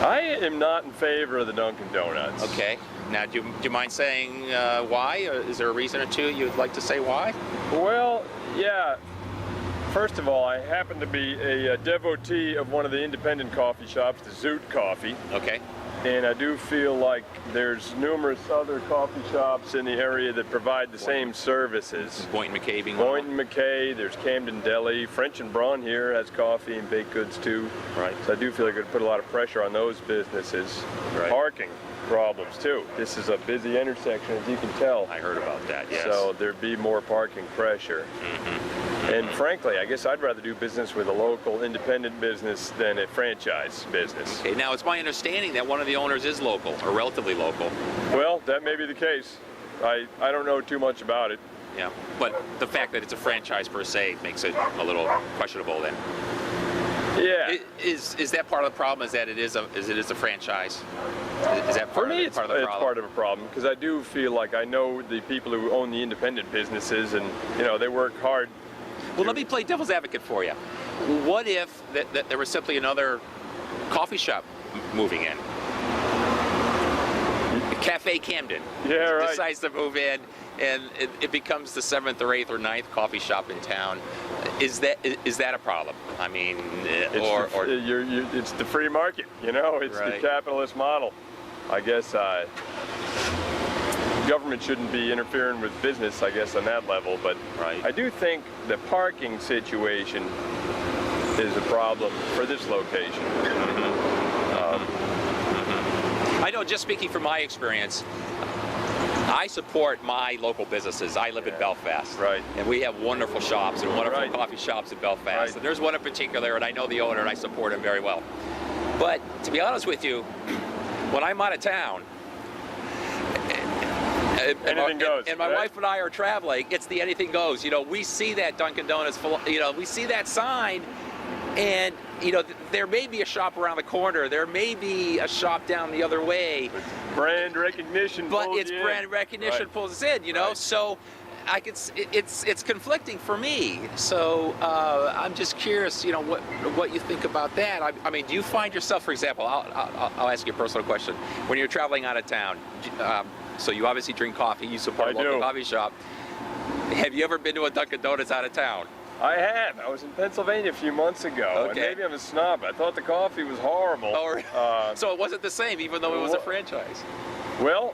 I am not in favor of the Dunkin Donuts. Okay. Now, do you mind saying why? Is there a reason or two you'd like to say why? Well, yeah. First of all, I happen to be a devotee of one of the independent coffee shops, the Zoot Coffee. Okay. And I do feel like there's numerous other coffee shops in the area that provide the same services. Boynton McKay being Boynton McKay, there's Camden Deli, French and Braun here has coffee and baked goods too. Right. So I do feel like it would put a lot of pressure on those businesses. Right. Parking problems too. This is a busy intersection, as you can tell. I heard about that, yes. So there'd be more parking pressure. And frankly, I guess I'd rather do business with a local independent business than a franchise business. Okay, now it's my understanding that one of the owners is local, or relatively local. Well, that may be the case. I don't know too much about it. Yeah, but the fact that it's a franchise per se makes it a little questionable then. Yeah. Is that part of the problem? Is that it is a franchise? Is that For me, part of the problem? it's part of a problem because I do feel like I know the people who own the independent businesses, and they work hard. Well, let me play devil's advocate for you. What if that there was simply another coffee shop moving in? Cafe Camden decides to move in, and it becomes the 7th or 8th or 9th coffee shop in town. Is that a problem? I mean, it's the free market. It's Right. the capitalist model. I guess government shouldn't be interfering with business, I guess, on that level. But Right. I do think the parking situation is a problem for this location. I know, just speaking from my experience, I support my local businesses. I live in Belfast. Right. And we have wonderful shops and wonderful Right. coffee shops in Belfast. Right. And there's one in particular, and I know the owner, and I support him very well. But to be honest with you, when I'm out of town, Anything goes. And my wife and I are traveling, it's the anything goes. We see that Dunkin Donuts, we see that sign, and there may be a shop around the corner, there may be a shop down the other way. Brand recognition But pulls it's you in. brand recognition Right. pulls us in, Right. So it's conflicting for me. So I'm just curious, what you think about that. I mean, do you find yourself, for example, I'll ask you a personal question. When you're traveling out of town, so you obviously drink coffee, you support a local coffee shop. Have you ever been to a Dunkin Donuts out of town? I have. I was in Pennsylvania a few months ago. Okay. And maybe I'm a snob. I thought the coffee was horrible. So it wasn't the same, even though it was a franchise. Well,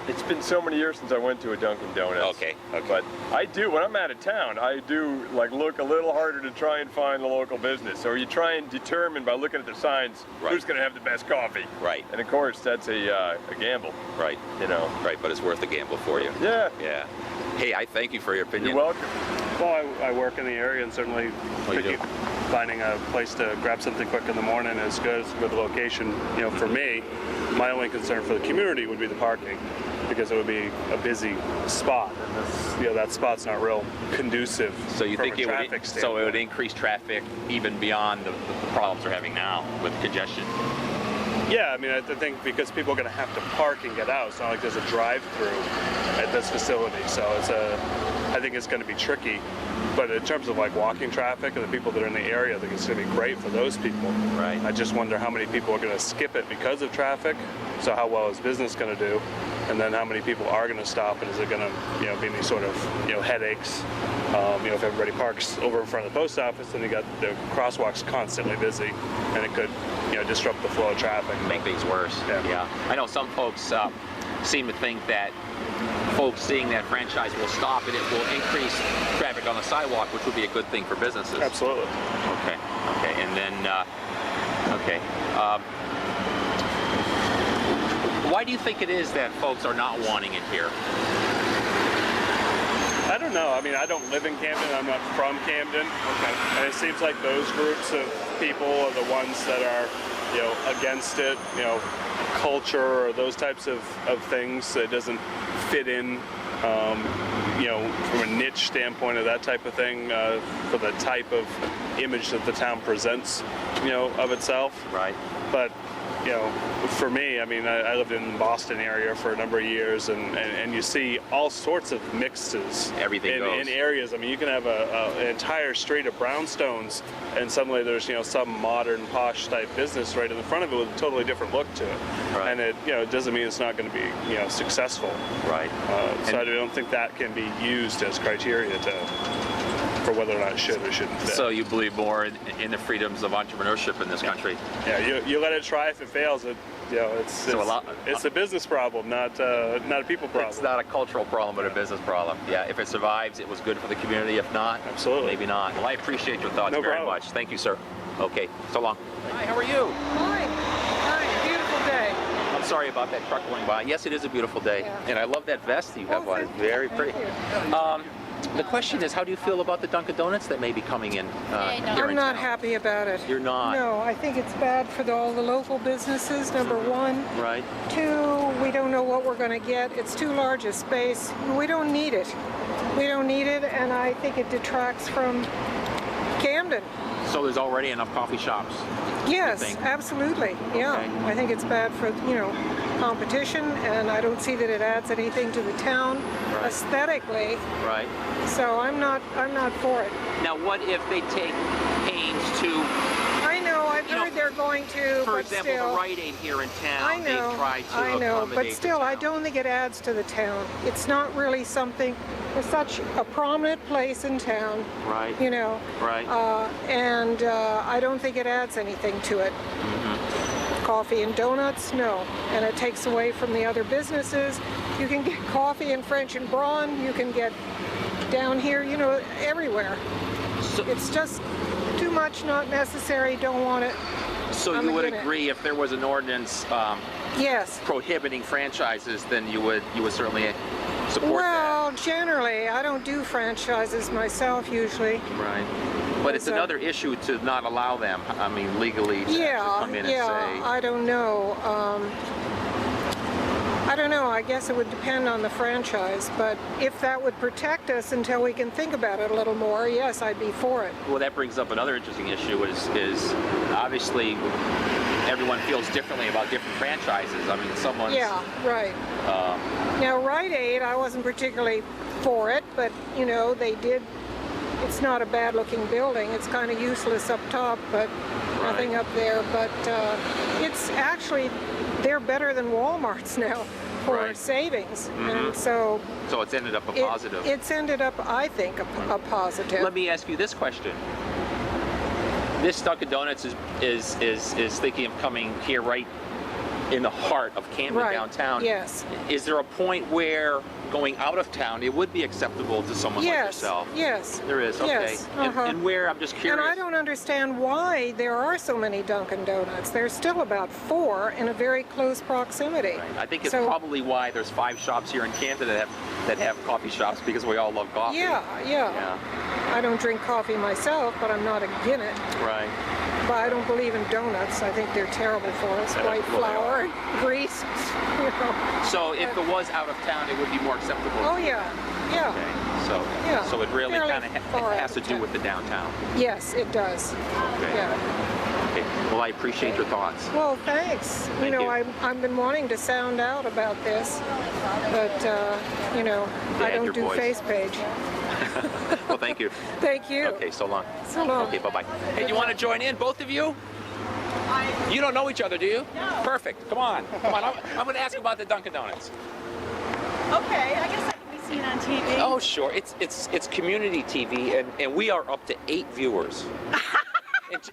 it's been so many years since I went to a Dunkin Donuts. Okay. But I do, when I'm out of town, I do look a little harder to try and find the local business. Or you try and determine by looking at the signs who's going to have the best coffee. Right. And of course, that's a gamble. Right. Right, but it's worth the gamble for you. Yeah. Yeah. Hey, I thank you for your opinion. You're welcome. Well, I work in the area, and certainly finding a place to grab something quick in the morning is good. It's a good location. For me, my only concern for the community would be the parking, because it would be a busy spot, and that spot's not real conducive. So you think it would would increase traffic even beyond the problems we're having now with congestion? Yeah, I mean, I think because people are going to have to park and get out. It's not like there's a drive-through at this facility, so I think it's going to be tricky. But in terms of walking traffic and the people that are in the area, I think it's going to be great for those people. Right. I just wonder how many people are going to skip it because of traffic. So how well is business going to do? And then how many people are going to stop, and is it going to be any sort of headaches? If everybody parks over in front of the post office, then you got the crosswalks constantly busy, and it could disrupt the flow of traffic. Make things worse. Yeah. I know some folks seem to think that folks seeing that franchise will stop and it will increase traffic on the sidewalk, which would be a good thing for businesses. Absolutely. Okay. And then, why do you think it is that folks are not wanting it here? I don't know. I mean, I don't live in Camden. I'm not from Camden. Okay. And it seems like those groups of people are the ones that are, against it, culture or those types of things that doesn't fit in, from a niche standpoint of that type of thing, for the type of image that the town presents, of itself. Right. But you know, for me, I mean, I lived in the Boston area for a number of years, and you see all sorts of mixes Everything goes. in areas. I mean, you can have an entire street of brownstones, and suddenly there's, you know, some modern posh type business right in the front of it with a totally different look to it. Right. And it, you know, it doesn't mean it's not going to be, you know, successful. Right. So I don't think that can be used as criteria for whether or not it should or shouldn't fit. So you believe more in the freedoms of entrepreneurship in this country? Yeah, you let it try. If it fails, you know, it's a business problem, not a people problem. It's not a cultural problem, but a business problem. Yeah, if it survives, it was good for the community. If not, absolutely, maybe not. Well, I appreciate your thoughts No very problem. much. Thank you, sir. Okay, so long. Hi, how are you? Fine. Fine. Beautiful day. I'm sorry about that truck going by. Yes, it is a beautiful day, Yeah. and I love that vest that you have on. It's thank you. very Thank pretty. you. The question is, how do you feel about the Dunkin Donuts that may be coming in here I'm in not town? happy about it. You're not? No, I think it's bad for all the local businesses, number one. Right. Two, we don't know what we're going to get. It's too large a space. We don't need it. We don't need it, and I think it detracts from Camden. So there's already enough coffee shops. Yes, think? absolutely. Yeah, Okay. I think it's bad for, you know, competition, and I don't see that it adds anything to the town Right. aesthetically. Right. So I'm not for it. Now, what if they take pains to, I know, I've You know, heard they're going to, for but example, still. the Rite Aid here in town? I know, They've tried to I know, but accommodate still, the I town. don't think it adds to the town. It's not really something, for such a prominent place in town, Right. you know, Right. and I don't think it adds anything to it. Coffee and donuts, no, and it takes away from the other businesses. You can get coffee and French and Braun, you can get down here, you know, everywhere. So, It's just too much, not necessary, don't want it. so I'm you would against it. agree if there was an ordinance Yes. prohibiting franchises, then you would certainly support Well, generally, I don't do franchises myself usually. that. Right. But it's So- another issue to not allow them. I mean, legally to Yeah, actually come in and yeah, say. I don't know. I don't know, I guess it would depend on the franchise, but if that would protect us until we can think about it a little more, yes, I'd be for it. Well, that brings up another interesting issue. Is obviously everyone feels differently about different franchises. I mean, someone's. Yeah, right. Now, Rite Aid, I wasn't particularly for it, but, you know, they did. It's not a bad-looking building. It's kind of useless up top, but nothing up there. But it's actually, they're better than Walmart's now for Right. savings. And so So it's ended up a positive. it's ended up, I think, a positive. Let me ask you this question. This Dunkin Donuts is thinking of coming here right in the heart of Camden Right, downtown. yes. Is there a point where going out of town it would be acceptable to someone like Yes, yourself? yes. There is, okay. Yes, uh-huh. And where, I'm just curious. And I don't understand why there are so many Dunkin' Donuts. There's still about 4 in a very close proximity. Right. I think it's So- probably why there's 5 shops here in Camden that have coffee shops, because we all love coffee. Yeah. Yeah. I don't drink coffee myself, but I'm not against it. Right. But I don't believe in donuts. I think they're terrible for us. Yeah, White well, they flour and grease. You know. So if it was out of town, it would be more acceptable. Oh yeah, yeah. Okay. So, Yeah, so it really fairly kind of far out has to of do town. with the downtown. Yes, it does. Okay. Yeah. Okay. Well, I appreciate your thoughts. Well, thanks. Thank you know, you. I've been wanting to sound out about this, but you know, I add your don't do voice. face page. Well, thank you. Thank you. Okay, so long. So long. Okay, bye-bye. Hey, do you want to join in, both of you? You don't know each other, do you? No. Perfect. Come on. Come on. I'm going to ask about the Dunkin' Donuts. Okay, I guess I can be seen on TV. Oh, sure. It's community TV, and we are up to 8 viewers. It's